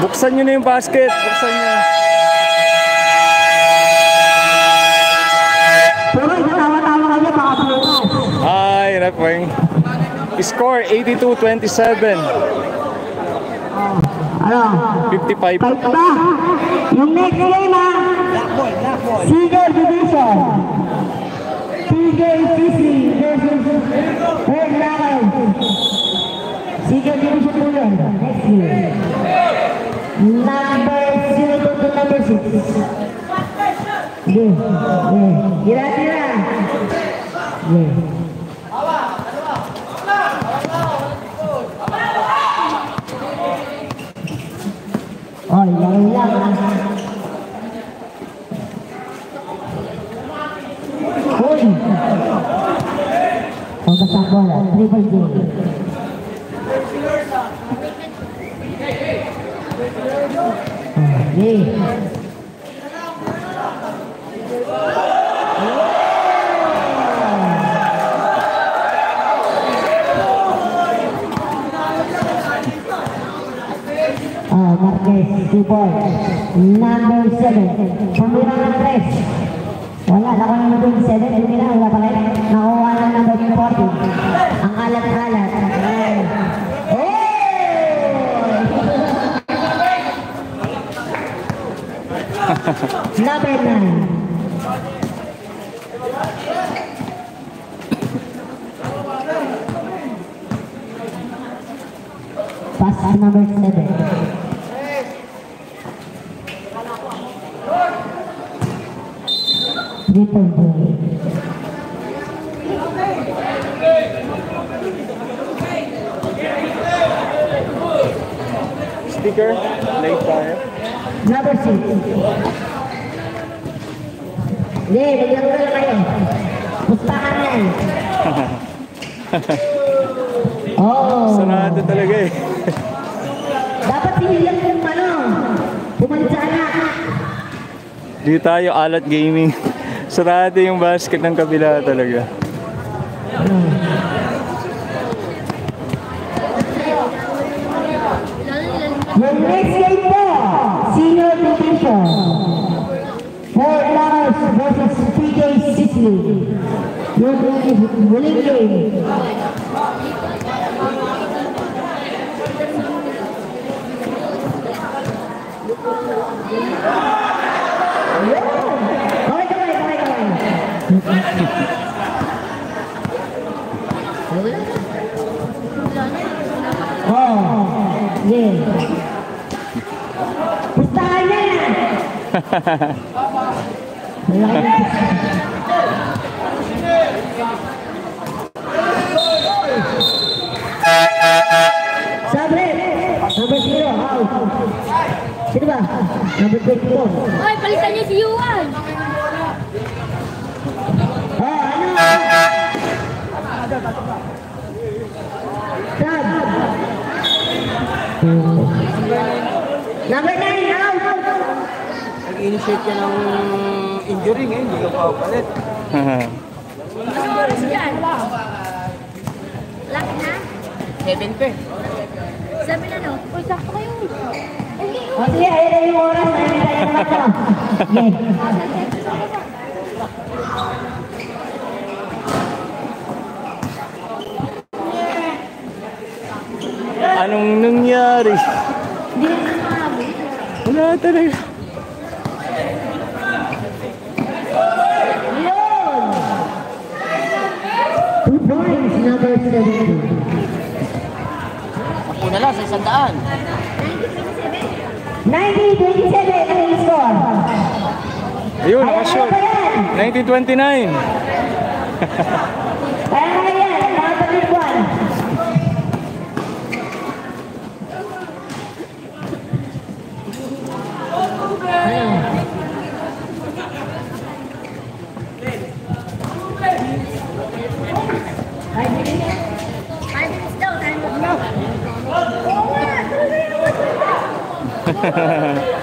Buksan nyo na yung basket. Buksan nyo. Pero natawa-tawa kanya baka bukas. Ay, Refwing. Score 82-27. Ano? 55. Fight ba? Yung next game ha? Seagull Division. TJCC versus Red Lions. Seagull Division po yun. Next game. Number 0 to number 6. Tira-tira. Oh, laro lang. Uy! Pagkas ang bola, 3-point game. Okay. Marquez, 2 points. Number 7. Pumira ng 3. Wala, nakuha na number 7. Pumira, wala pa kayo. Nakuha na number 40. Ang alat-alat. Number 9. Pass to number 7. Triple play. Sticker. Late tayo. Number 6. Hindi, naglaro na kayo. Pustahan yan. Oh. Sarado talaga eh. Dapat sinilang kung ano. Pumalit sa anak. Dito tayo, Alat Gaming. Sarado yung basket ng kabila talaga. Yung next game po, Senior Division. Fort Laos versus PJ Sicily. Yung winning game. Yeah. Pustahan yan! Sabre! Number 0, out! Sino ba? Number 24. Ay, palitan niyo si Yuan! Oh, ano? Sab! Number 9, out! Nag-initiate ka ng injury ngayon, hindi ka pa palit. Anong oras dyan? Lock na? 7 pa eh. 7 ano? Uy, sakto kayo. O sige, ayun na yung oras. Ayun na yung oras. Anong nangyari? Hindi na sinabi. Wala talaga. Ayun! 2 points, number 17. Ako na lang sa 100. 90-27 ang score. Ayun, nakashoot. 1929. Kaya nga yan, nakapatid 1. Time.